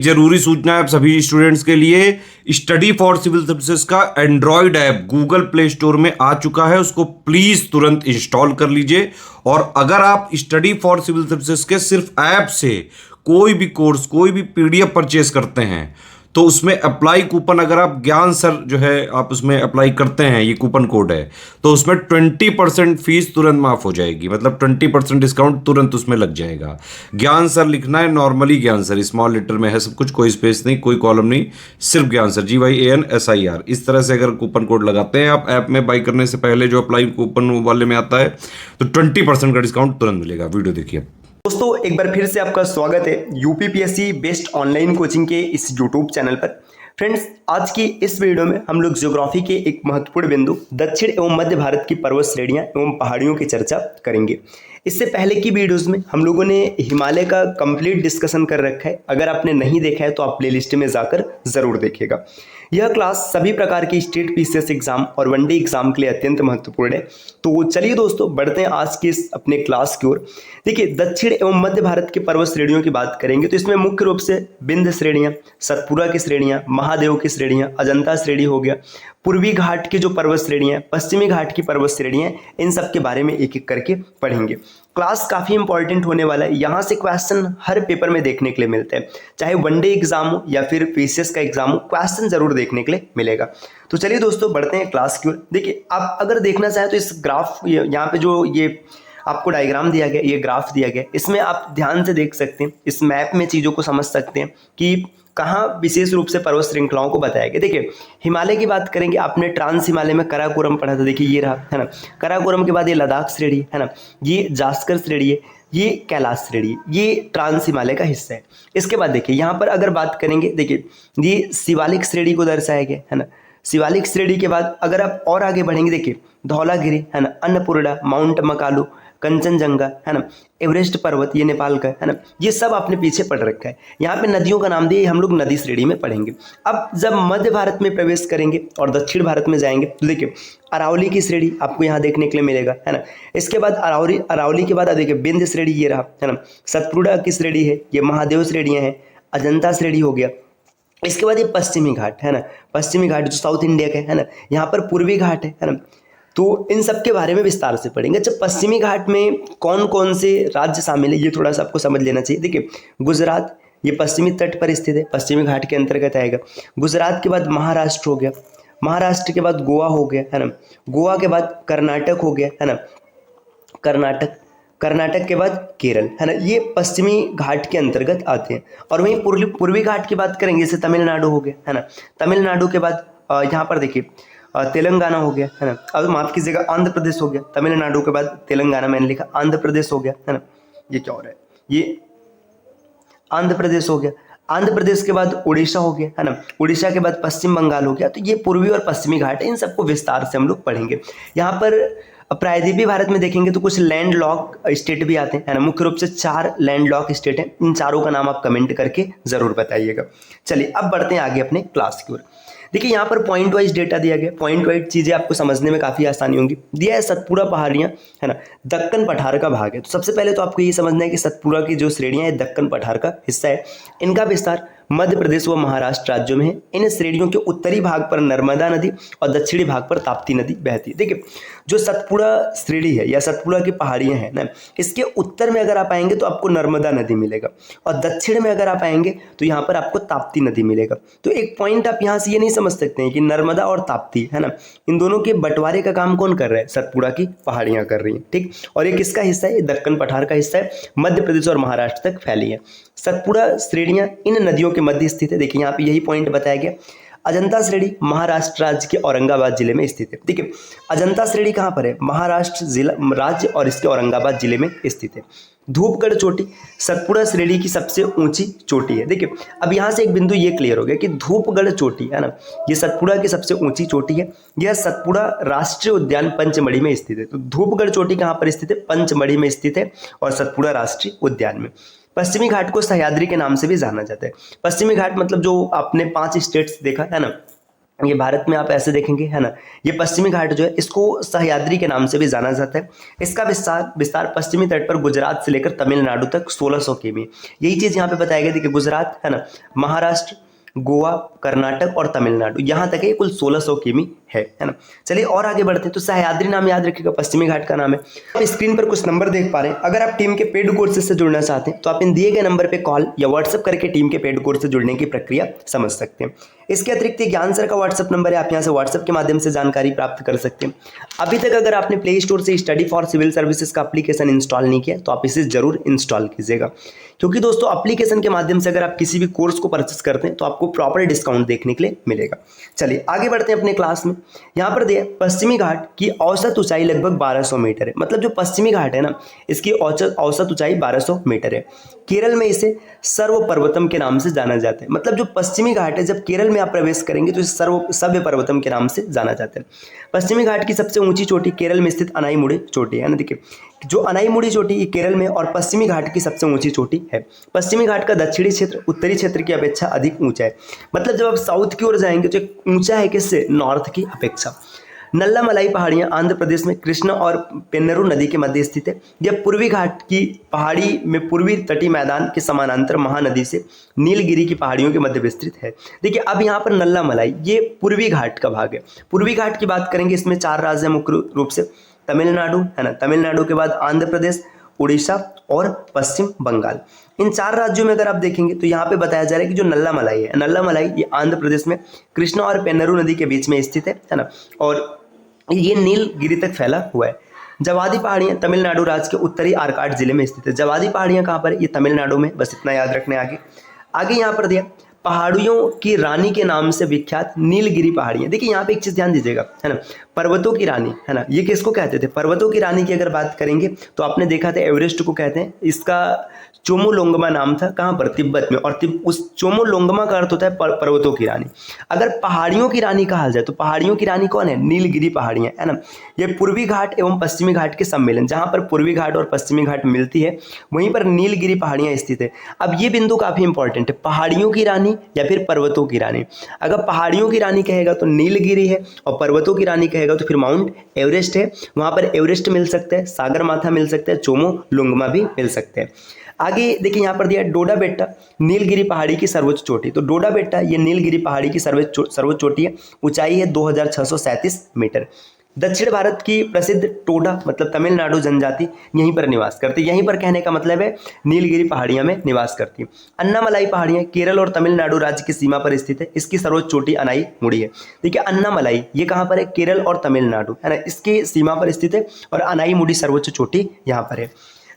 जरूरी सूचना है आप सभी स्टूडेंट्स के लिए। स्टडी फॉर सिविल सर्विसेज का Android app Google play store में आ चुका है, उसको प्लीज तुरंत इंस्टॉल कर लीजिए। और अगर आप स्टडी फॉर सिविल सर्विसेज के सिर्फ ऐप से कोई भी कोर्स, कोई भी पीडीएफ परचेस करते हैं तो उसमें अप्लाई कूपन, अगर आप ज्ञान सर जो है आप उसमें अप्लाई करते हैं, ये कूपन कोड है, तो उसमें 20% फीस तुरंत माफ हो जाएगी। मतलब 20% डिस्काउंट तुरंत उसमें लग जाएगा। ज्ञान सर लिखना है, नॉर्मली ज्ञान सर, स्मॉल लेटर में है सब कुछ, कोई स्पेस नहीं, कोई कॉलम नहीं, सिर्फ ज्ञान सर, GYANSIR। इस तरह से अगर कूपन कोड लगाते हैं आप ऐप में बाई करने से पहले, जो अप्लाई कूपन वाले में आता है, तो 20% का डिस्काउंट तुरंत मिलेगा। वीडियो देखिए। दोस्तों एक बार फिर से आपका स्वागत है यूपीपीएससी बेस्ट ऑनलाइन कोचिंग के इस यूट्यूब चैनल पर। फ्रेंड्स, आज की इस वीडियो में हम लोग ज्योग्राफी के एक महत्वपूर्ण बिंदु दक्षिण एवं मध्य भारत की पर्वत श्रेणियां एवं पहाड़ियों की चर्चा करेंगे। इससे पहले की वीडियोस में हम लोगों ने हिमालय का कंप्लीट डिस्कशन कर रखा है। अगर आपने नहीं देखा है तो आप प्लेलिस्ट में जाकर जरूर देखिएगा। यह क्लास सभी प्रकार की स्टेट पीसीएस एग्जाम और वनडे एग्जाम के लिए अत्यंत महत्वपूर्ण है। तो चलिए दोस्तों, बढ़ते हैं आज के इस अपने क्लास की ओर। देखिए, दक्षिण एवं मध्य भारत के पर्वत श्रेणियों की बात करेंगे तो इसमें मुख्य रूप से विंध्य श्रेणियां, सतपुरा की श्रेणियां, महादेव की श्रेणियां, अजंता श्रेणी हो गया, पूर्वी घाट की जो पर्वत श्रेणियां, पश्चिमी घाट की पर्वत श्रेणियां, इन सब के बारे में एक एक करके पढ़ेंगे। क्लास काफी इंपॉर्टेंट होने वाला है। यहाँ से क्वेश्चन हर पेपर में देखने के लिए मिलते हैं, चाहे वनडे एग्जाम हो या फिर पीसीएस का एग्जाम हो, क्वेश्चन जरूर देखने के लिए मिलेगा। तो चलिए दोस्तों, बढ़ते हैं क्लास की ओर। देखिए, आप अगर देखना चाहें तो इस ग्राफ, यहाँ पे जो ये आपको डायग्राम दिया गया, ये ग्राफ दिया गया, इसमें आप ध्यान से देख सकते हैं, इस मैप में चीज़ों को समझ सकते हैं कि कहाँ विशेष रूप से पर्वत श्रृंखलाओं को बताया गया। देखिए, हिमालय की बात करेंगे, आपने ट्रांस हिमालय में कराकोरम पढ़ा था। देखिए ये रहा, है ना, कराकोरम के बाद ये लद्दाख श्रेणी है ना, ये जास्कर श्रेणी है, ये कैलाश श्रेणी, ये ट्रांस हिमालय का हिस्सा है। इसके बाद देखिए यहाँ पर अगर बात करेंगे, देखिए ये शिवालिक श्रेणी को दर्शाया गया है ना। शिवालिक श्रेणी के बाद अगर आप और आगे बढ़ेंगे, देखिए धौलागिरी है ना, अन्नपूर्णा, माउंट मकालू, कंचनजंगा है ना, एवरेस्ट पर्वत, ये नेपाल का है ना, ये सब आपने पीछे पढ़ रखा है। यहाँ पे नदियों का नाम दिए, हम लोग नदी श्रेणी में पढ़ेंगे। अब जब मध्य भारत में प्रवेश करेंगे और दक्षिण भारत में जाएंगे तो देखिए अरावली की श्रेणी आपको यहाँ देखने के लिए मिलेगा, है ना। इसके बाद अरावली के बाद देखिए विंध्य श्रेणी ये रहा, है ना, सतपुड़ा की श्रेणी है, ये महादेव श्रेणियाँ हैं, अजंता श्रेणी हो गया। इसके बाद ये पश्चिमी घाट है ना, पश्चिमी घाट जो साउथ इंडिया का है ना, यहाँ पर पूर्वी घाट है ना। तो इन सब के बारे में विस्तार से पढ़ेंगे। अच्छा, पश्चिमी घाट में कौन कौन से राज्य शामिल है, ये थोड़ा सा आपको समझ लेना चाहिए। देखिए गुजरात, ये पश्चिमी तट पर स्थित है, पश्चिमी घाट के अंतर्गत आएगा। गुजरात के बाद महाराष्ट्र हो गया, महाराष्ट्र के बाद गोवा हो गया, है ना, गोवा के बाद कर्नाटक हो गया, है ना, कर्नाटक, कर्नाटक के बाद केरल, है ना, ये पश्चिमी घाट के अंतर्गत आते हैं। और वहीं पूर्वी घाट की बात करेंगे, जैसे तमिलनाडु हो गया, है ना, तमिलनाडु के बाद यहाँ पर देखिए तेलंगाना हो गया, है ना। अब माफ कीजिएगा, आंध्र प्रदेश हो गया। तमिलनाडु के बाद तेलंगाना, मैंने लिखा आंध्र प्रदेश हो गया, है ना। ये क्या हो रहा है, ये आंध्र प्रदेश हो गया। आंध्र प्रदेश के बाद उड़ीसा हो गया, है ना, उड़ीसा के बाद पश्चिम बंगाल हो गया। तो ये पूर्वी और पश्चिमी घाट है, इन सबको विस्तार से हम लोग पढ़ेंगे। यहाँ पर प्रायद्वीपीय भारत में देखेंगे तो कुछ लैंड लॉक स्टेट भी आते हैं, है ना। मुख्य रूप से 4 लैंड लॉक स्टेट हैं, इन चारों का नाम आप कमेंट करके जरूर बताइएगा। चलिए अब बढ़ते हैं आगे अपने क्लास की ओर। देखिए यहाँ पर पॉइंट वाइज डेटा दिया गया, पॉइंट वाइज चीज़ें आपको समझने में काफ़ी आसानी होंगी। दिया है सतपुड़ा पहाड़ियाँ, है ना, दक्कन पठार का भाग है। तो सबसे पहले तो आपको ये समझना है कि सतपुड़ा की जो श्रेणियाँ है दक्कन पठार का हिस्सा है। इनका विस्तार मध्य प्रदेश व महाराष्ट्र राज्यों में है। इन श्रेणियों के उत्तरी भाग पर नर्मदा नदी और दक्षिणी भाग पर ताप्ती नदी बहती है। देखिए जो सतपुड़ा श्रेणी है या सतपुड़ा की पहाड़ियाँ हैं ना, इसके उत्तर में अगर आप आएंगे तो आपको नर्मदा नदी मिलेगा, और दक्षिण में अगर आप आएंगे तो यहाँ पर आपको ताप्ती नदी मिलेगा। तो एक पॉइंट आप यहाँ से ये नहीं समझ सकते हैं कि नर्मदा और ताप्ती, है ना, इन दोनों के बंटवारे का काम कौन कर रहा है, सतपुड़ा की पहाड़ियाँ कर रही हैं, ठीक। और ये किसका हिस्सा है, दक्कन पठार का हिस्सा है, मध्य प्रदेश और महाराष्ट्र तक फैली है। सतपुड़ा श्रेणियां इन नदियों के मध्य स्थित है। देखिए यहाँ पे यही पॉइंट बताया गया। अजंता श्रेणी महाराष्ट्र राज्य के औरंगाबाद जिले में स्थित है। देखिए अजंता श्रेणी कहाँ पर है, महाराष्ट्र जिला राज्य और इसके औरंगाबाद जिले में स्थित है। धूपगढ़ चोटी सतपुड़ा श्रेणी की सबसे ऊंची चोटी है। देखिए अब यहाँ से एक बिंदु ये क्लियर हो गया कि धूपगढ़ चोटी, है ना, ये सतपुड़ा की सबसे ऊंची चोटी है। यह सतपुड़ा राष्ट्रीय उद्यान पंचमढ़ी में स्थित है। तो धूपगढ़ चोटी कहाँ पर स्थित है, पंचमढ़ी में स्थित है, और सतपुड़ा राष्ट्रीय उद्यान में। पश्चिमी घाट को सह्याद्री के नाम से भी जाना जाता है। पश्चिमी घाट मतलब जो आपने 5 स्टेट्स देखा है ना, ये भारत में आप ऐसे देखेंगे, है ना। ये पश्चिमी घाट जो है इसको सह्याद्री के नाम से भी जाना जाता है। इसका विस्तार पश्चिमी तट पर गुजरात से लेकर तमिलनाडु तक 1600 किमी। यही चीज़ यहाँ पे बताई गई थी कि गुजरात, है ना, महाराष्ट्र, गोवा, कर्नाटक और तमिलनाडु, यहाँ तक ये कुल 1600 किमी है ना। चलिए और आगे बढ़ते हैं। तो सह्याद्री नाम याद रखिएगा, पश्चिमी घाट का नाम है। आप स्क्रीन पर कुछ नंबर देख पा रहे हैं। अगर आप टीम के पेड कोर्सेज से जुड़ना चाहते हैं तो आप इन दिए गए नंबर पे कॉल या व्हाट्सएप करके टीम के पेड कोर्स से जुड़ने की प्रक्रिया समझ सकते हैं। इसके अतिरिक्त ज्ञान सर का व्हाट्सएप नंबर है, आप यहाँ से व्हाट्सएप के माध्यम से जानकारी प्राप्त कर सकते हैं। अभी तक अगर आपने प्ले स्टोर से स्टडी फॉर सिविल सर्विसेज का एप्लीकेशन इंस्टॉल नहीं किया तो आप इसे जरूर इंस्टॉल कीजिएगा, क्योंकि दोस्तों एप्लीकेशन के माध्यम से अगर आप किसी भी कोर्स को परचेस करते हैं तो आपको प्रॉपर डिस्काउंट देखने के लिए मिलेगा। चलिए आगे बढ़ते हैं अपने क्लास में। यहाँ पर दिया पश्चिमी घाट की औसत ऊंचाई लगभग 1200 मीटर है। मतलब जो पश्चिमी घाट है ना, इसकी औसत ऊंचाई 1200 मीटर है। केरल में इसे सर्व पर्वतम के नाम से जाना जाता है। मतलब जो पश्चिमी घाट है, जब केरल में आप प्रवेश करेंगे तो इसे सव्य पर्वतम के नाम से जाना जाता है। पश्चिमी घाट की सबसे ऊंची चोटी केरल में स्थित अनाईमुड़ी चोटी है ना। देखिए जो अनाईमुड़ी चोटी ये केरल में और पश्चिमी घाट की सबसे ऊंची चोटी है। पश्चिमी घाट का दक्षिणी क्षेत्र उत्तरी क्षेत्र की अपेक्षा अधिक ऊंचा है। मतलब जब आप साउथ की ओर जाएंगे तो ऊंचा है किससे, नॉर्थ की अपेक्षा। नल्ला मलाई पहाड़ियाँ आंध्र प्रदेश में कृष्णा और पेन्नरू नदी के मध्य स्थित है। यह पूर्वी घाट की पहाड़ी में पूर्वी तटीय मैदान के समानांतर महानदी से नीलगिरी की पहाड़ियों के मध्य विस्तृत है। देखिए अब यहाँ पर नल्ला मलाई ये पूर्वी घाट का भाग है। पूर्वी घाट की बात करेंगे, इसमें 4 राज्य मुख्य रूप से, तमिलनाडु, है ना, तमिलनाडु के बाद आंध्र प्रदेश, उड़ीसा और पश्चिम बंगाल। इन 4 राज्यों में अगर आप देखेंगे तो यहाँ पे बताया जा रहा है कि जो नल्ला मलाई है, नल्ला मलाई ये आंध्र प्रदेश में कृष्णा और पेन्नरू नदी के बीच में स्थित है ना, और ये नीलगिरी तक फैला हुआ है। जवादी पहाड़ियाँ तमिलनाडु राज्य के उत्तरी आर्काट जिले में स्थित है। जवादी पहाड़ियाँ कहाँ पर है, ये तमिलनाडु में, बस इतना याद रखने। आगे यहाँ पर दिया पहाड़ियों की रानी के नाम से विख्यात नीलगिरी पहाड़ियाँ। देखिए यहाँ पे एक चीज़ ध्यान दीजिएगा, है ना, पर्वतों की रानी, है ना, ये किसको कहते थे, पर्वतों की रानी की अगर बात करेंगे तो आपने देखा था एवरेस्ट को कहते हैं। इसका चोमोलोंगमा नाम था, कहाँ पर, तिब्बत में, और उस चोमोलोंगमा का अर्थ होता है पर्वतों की रानी। अगर पहाड़ियों की रानी कहा जाए तो पहाड़ियों की रानी कौन है, नीलगिरी पहाड़ियाँ, है ना। ये पूर्वी घाट एवं पश्चिमी घाट के सम्मेलन, जहाँ पर पूर्वी घाट और पश्चिमी घाट मिलती है वहीं पर नीलगिरी पहाड़ियाँ स्थित है। अब ये बिंदु काफ़ी इंपॉर्टेंट है, पहाड़ियों की रानी या फिर पर्वतों की रानी। अगर पहाड़ियों की रानी कहेगा तो नीलगिरी है, और पर्वतों की रानी कहेगा तो फिर माउंट एवरेस्ट है। वहाँ पर एवरेस्ट मिल सकता है, सागर माथा मिल सकता है, चोमोलोंगमा भी मिल सकते हैं। आगे देखिए यहाँ पर दिया डोडा बेट्टा नीलगिरी पहाड़ी की सर्वोच्च चोटी। तो डोडा बेट्टा ये नीलगिरी पहाड़ी की सर्वोच्च चोटी है, ऊंचाई है 2637 मीटर। दक्षिण भारत की प्रसिद्ध टोडा मतलब तमिलनाडु जनजाति यहीं पर निवास करती है। यहीं पर कहने का मतलब है नीलगिरी पहाड़ियां में निवास करती है। अन्नामलाई पहाड़ियां केरल और तमिलनाडु राज्य की सीमा पर स्थित है। इसकी सर्वोच्च चोटी अनाईमुड़ी है। देखिए अन्नामलाई ये कहाँ पर है, केरल और तमिलनाडु, है ना, इसकी सीमा पर स्थित है, और अनाईमुड़ी सर्वोच्च चोटी यहाँ पर है।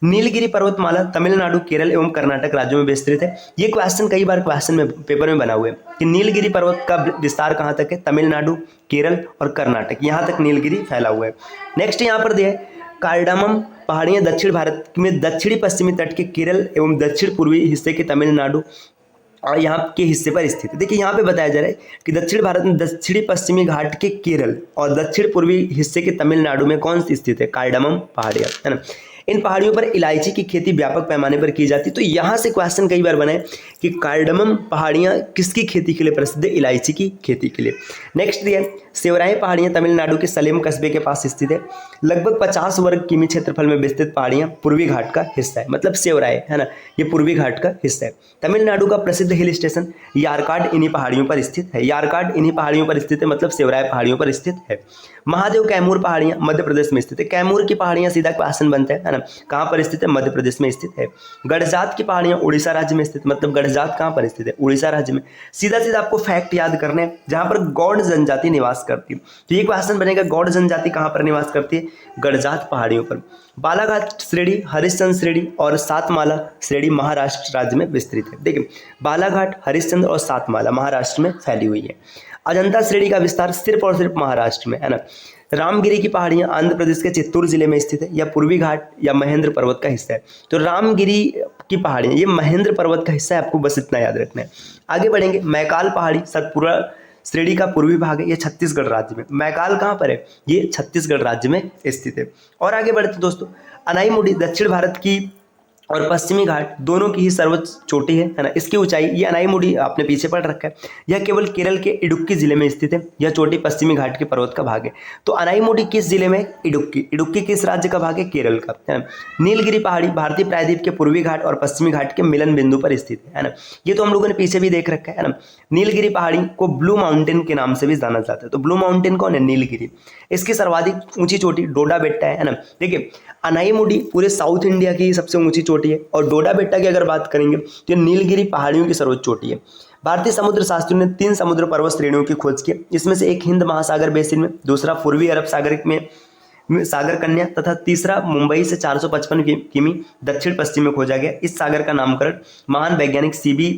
नीलगिरी पर्वतमाला तमिलनाडु, केरल एवं कर्नाटक राज्यों में विस्तृत है। ये क्वेश्चन कई बार क्वेश्चन में पेपर में बना हुआ है कि नीलगिरी पर्वत का विस्तार कहाँ तक है, तमिलनाडु, केरल और कर्नाटक, यहाँ तक नीलगिरी फैला हुआ है। नेक्स्ट यहाँ पर दिया है कार्डामम पहाड़ियाँ दक्षिण भारत में दक्षिणी पश्चिमी तट के केरल एवं दक्षिण पूर्वी हिस्से के तमिलनाडु और यहाँ के हिस्से पर स्थित है। देखिए यहाँ पे बताया जा रहा है कि दक्षिण भारत में दक्षिणी पश्चिमी घाट के केरल और दक्षिण पूर्वी हिस्से के तमिलनाडु में कौन सी स्थित है, कार्डामम पहाड़ियाँ, है ना। इन पहाड़ियों पर इलायची की खेती व्यापक पैमाने पर की जाती है। तो यहाँ से क्वेश्चन कई बार बना है कि कार्डामम पहाड़ियाँ किसकी खेती के लिए प्रसिद्ध है, इलायची की खेती के लिए। नेक्स्ट दिया सेवराएं पहाड़ियाँ तमिलनाडु के सलेम कस्बे के पास स्थित है। लगभग 50 वर्ग किमी क्षेत्रफल में विस्तृत पहाड़ियाँ पूर्वी घाट का हिस्सा है। मतलब सेवराएं, है ना, ये पूर्वी घाट का हिस्सा है। तमिलनाडु का प्रसिद्ध हिल स्टेशन यारकाड इन्हीं पहाड़ियों पर स्थित है। यारकाड इन्हीं पहाड़ियों पर स्थित है, मतलब सेवराएं पहाड़ियों पर स्थित है। महादेव कैमूर पहाड़ियाँ मध्य प्रदेश में स्थित है। कैमूर की पहाड़ियाँ सीधा क्वेश्चन बनता है ना, कहाँ पर स्थित है, मध्य प्रदेश में स्थित है। गढ़जात की पहाड़ियाँ उड़ीसा राज्य में स्थित, मतलब गढ़जात कहाँ पर स्थित है, उड़ीसा राज्य में। सीधा सीधा आपको फैक्ट याद करने हैं, जहाँ पर गौड़ जनजाति निवास करती है। तो ये क्वेश्चन बनेगा गौड़ जनजाति कहाँ पर निवास करती है, गढ़जात पहाड़ियों पर। बालाघाट श्रेणी, हरिश्चंद्र श्रेणी और सातमाला श्रेणी महाराष्ट्र राज्य में विस्तृत है। देखिए बालाघाट, हरिश्चंद्र और सातमाला महाराष्ट्र में फैली हुई है। अजंता श्रेणी का विस्तार सिर्फ और सिर्फ महाराष्ट्र में, है ना। रामगिरी की पहाड़ियाँ आंध्र प्रदेश के चित्तूर जिले में स्थित है। यह पूर्वी घाट या महेंद्र पर्वत का हिस्सा है। तो रामगिरी की पहाड़ियाँ ये महेंद्र पर्वत का हिस्सा है, आपको बस इतना याद रखना है। आगे बढ़ेंगे, मैकाल पहाड़ी सतपुरा श्रेणी का पूर्वी भाग है, ये छत्तीसगढ़ राज्य में। मैकाल कहाँ पर है, ये छत्तीसगढ़ राज्य में स्थित है। और आगे बढ़ते दोस्तों, अनाईमुड़ी दक्षिण भारत की और पश्चिमी घाट दोनों की ही सर्वोच्च चोटी है ना। इसकी ऊंचाई, ये अनाईमुडी आपने पीछे पढ़ रखा है, यह केवल केरल के इडुक्की जिले में स्थित है। यह चोटी पश्चिमी घाट के पर्वत का भाग है। तो अनाईमुडी किस जिले में? इडुक्की। इडुक्की किस राज्य का भाग है? केरल का, है ना। नीलगिरी पहाड़ी भारतीय प्रायद्वीप के पूर्वी घाट और पश्चिमी घाट के मिलन बिंदु पर स्थित है ना। ये तो हम लोगों ने पीछे भी देख रखा है ना। नीलगिरी पहाड़ी को ब्लू माउंटेन के नाम से भी जाना जाता है। तो ब्लू माउंटेन कौन है? नीलगिरी। इसकी सर्वाधिक ऊंची चोटी डोडा बेट्टा है ना। देखिए अनाईमुडी पूरे साउथ इंडिया की सबसे ऊंची चोटी है, और डोडा बेट्टा की अगर बात करेंगे तो नीलगिरी पहाड़ियों की सर्वोच्च चोटी है। भारतीय समुद्र शास्त्रियों ने 3 समुद्र पर्वत श्रेणियों की खोज की। इसमें से एक हिंद महासागर बेसिन में, दूसरा पूर्वी अरब सागर में सागर कन्या, तथा तीसरा मुंबई से 455 किमी दक्षिण पश्चिम में खोजा गया। इस सागर का नामकरण महान वैज्ञानिक सीबी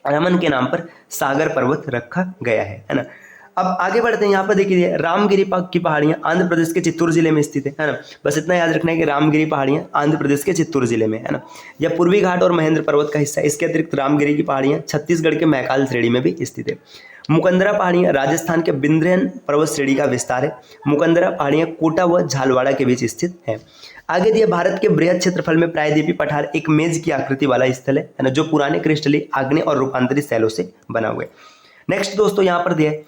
रमन के नाम पर सागर पर्वत रखा गया है ना। अब आगे बढ़ते हैं। यहाँ पर देखिए रामगिरी की पहाड़ियाँ आंध्र प्रदेश के चित्तूर जिले में स्थित है ना। बस इतना याद रखना है कि रामगिरी पहाड़ियाँ आंध्र प्रदेश के चित्तूर जिले में है ना। यह पूर्वी घाट और महेंद्र पर्वत का हिस्सा है। इसके अतिरिक्त रामगिरी की पहाड़ियाँ छत्तीसगढ़ के मैकाल श्रेणी में भी स्थित है। मुकंदरा पहाड़ियाँ राजस्थान के बिंद्रेन पर्वत श्रेणी का विस्तार है। मुकंदरा पहाड़ियाँ कोटा व झालवाड़ा के बीच स्थित है। आगे दिया भारत के बृहद क्षेत्रफल में प्रायद्वीपीय पठार एक मेज की आकृति वाला स्थल है ना, जो पुराने क्रिस्टली आग्नेय और रूपांतरित शैलों से बना हुआ है। नेक्स्ट दोस्तों यहाँ पर दिया है,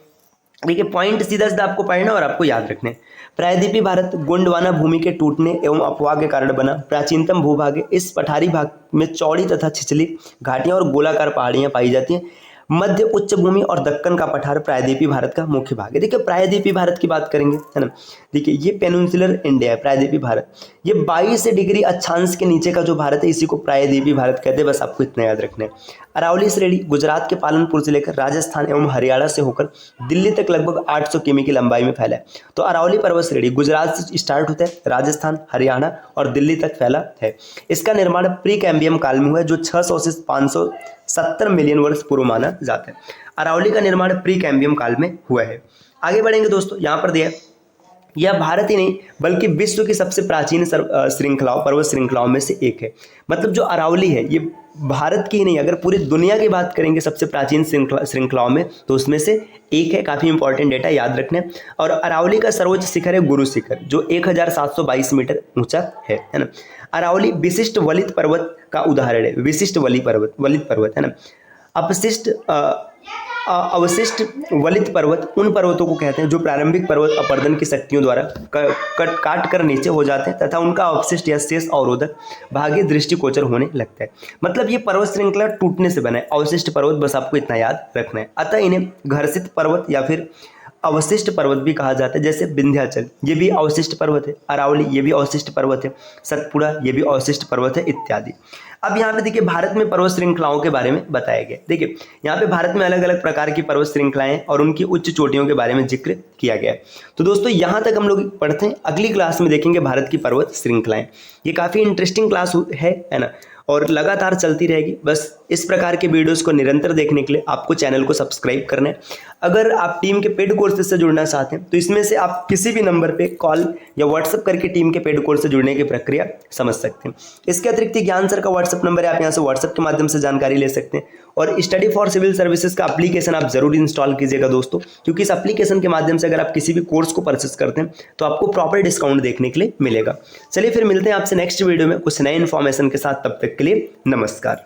देखिए पॉइंट सीधा सीधा आपको पढ़ना और आपको याद रखने। प्रायद्वीपीय भारत गोंडवाना भूमि के टूटने एवं अपवाह के कारण बना प्राचीनतम भूभाग है। इस पठारी भाग में चौड़ी तथा छिछली घाटियां और गोलाकार पहाड़ियां पाई जाती हैं। मध्य उच्च भूमि और दक्कन का पठार प्रायद्वीपीय भारत का मुख्य भाग है। देखिए प्रायद्वीपीय भारत की बात करेंगे है ना। देखिए ये पेनिनसुलर इंडिया है प्रायद्वीपीय भारत। ये 22 डिग्री अक्षांश के नीचे का जो भारत है इसी को प्रायद्वीपीय भारत कहते हैं। बस आपको इतना याद रखना है। अरावली श्रेणी गुजरात के पालनपुर से लेकर राजस्थान एवं हरियाणा से होकर दिल्ली तक लगभग 800 किमी की लंबाई में फैला है। तो अरावली पर्वत श्रेणी गुजरात से स्टार्ट होता है, राजस्थान, हरियाणा और दिल्ली तक फैला है। इसका निर्माण प्री कैम्बियम काल में हुआ है, जो 600 से 570 मिलियन वर्ष पूर्व माना जाता है। अरावली का निर्माण प्री कैम्बियम काल में हुआ है। आगे बढ़ेंगे दोस्तों, यहाँ पर दिया यह भारत ही नहीं बल्कि विश्व की सबसे प्राचीन श्रृंखलाओं पर्वत श्रृंखलाओं में से एक है। मतलब जो अरावली है ये भारत की ही नहीं, अगर पूरी दुनिया की बात करेंगे सबसे प्राचीन श्रृंखलाओं में तो उसमें से एक है। काफ़ी इंपॉर्टेंट डेटा याद रखने। और अरावली का सर्वोच्च शिखर है गुरु शिखर, जो 1722 मीटर ऊंचा है ना। अरावली विशिष्ट वलित पर्वत का उदाहरण है। विशिष्ट वलित पर्वत है ना। अवशिष्ट वलित पर्वत उन पर्वतों को कहते हैं जो प्रारंभिक पर्वत अपर्दन की शक्तियों द्वारा काट कर नीचे हो जाते हैं तथा उनका अवशिष्ट या शेष अवरोधक भाग्य दृष्टिगोचर होने लगता है। मतलब ये पर्वत श्रृंखला टूटने से बना है। अवशिष्ट पर्वत, बस आपको इतना याद रखना है। अतः इन्हें घर्षित पर्वत या फिर अवशिष्ट पर्वत भी कहा जाता है। जैसे विंध्याचल ये भी अवशिष्ट पर्वत है, अरावली ये भी अवशिष्ट पर्वत है, सतपुड़ा ये भी अवशिष्ट पर्वत है इत्यादि। अब यहाँ पे देखिए भारत में पर्वत श्रृंखलाओं के बारे में बताया गया। देखिए यहाँ पे भारत में अलग अलग प्रकार की पर्वत श्रृंखलाएं और उनकी उच्च चोटियों के बारे में जिक्र किया गया है। तो दोस्तों यहाँ तक हम लोग पढ़ते हैं। अगली क्लास में देखेंगे भारत की पर्वत श्रृंखलाएं। ये काफ़ी इंटरेस्टिंग क्लास है ना, और लगातार चलती रहेगी। बस इस प्रकार के वीडियोस को निरंतर देखने के लिए आपको चैनल को सब्सक्राइब करना है। अगर आप टीम के पेड कोर्सेज से जुड़ना चाहते हैं तो इसमें से आप किसी भी नंबर पे कॉल या व्हाट्सएप करके टीम के पेड कोर्स से जुड़ने की प्रक्रिया समझ सकते हैं। इसके अतिरिक्त ज्ञान सर का व्हाट्सएप नंबर है, आप यहाँ से व्हाट्सएप के माध्यम से जानकारी ले सकते हैं। और स्टडी फॉर सिविल सर्विसेज का एप्लीकेशन आप जरूर इंस्टॉल कीजिएगा दोस्तों, क्योंकि इस एप्लीकेशन के माध्यम से अगर आप किसी भी कोर्स को परचेस करते हैं तो आपको प्रॉपर डिस्काउंट देखने के लिए मिलेगा। चलिए फिर मिलते हैं आपसे नेक्स्ट वीडियो में कुछ नए इन्फॉर्मेशन के साथ। तब तक के लिए नमस्कार।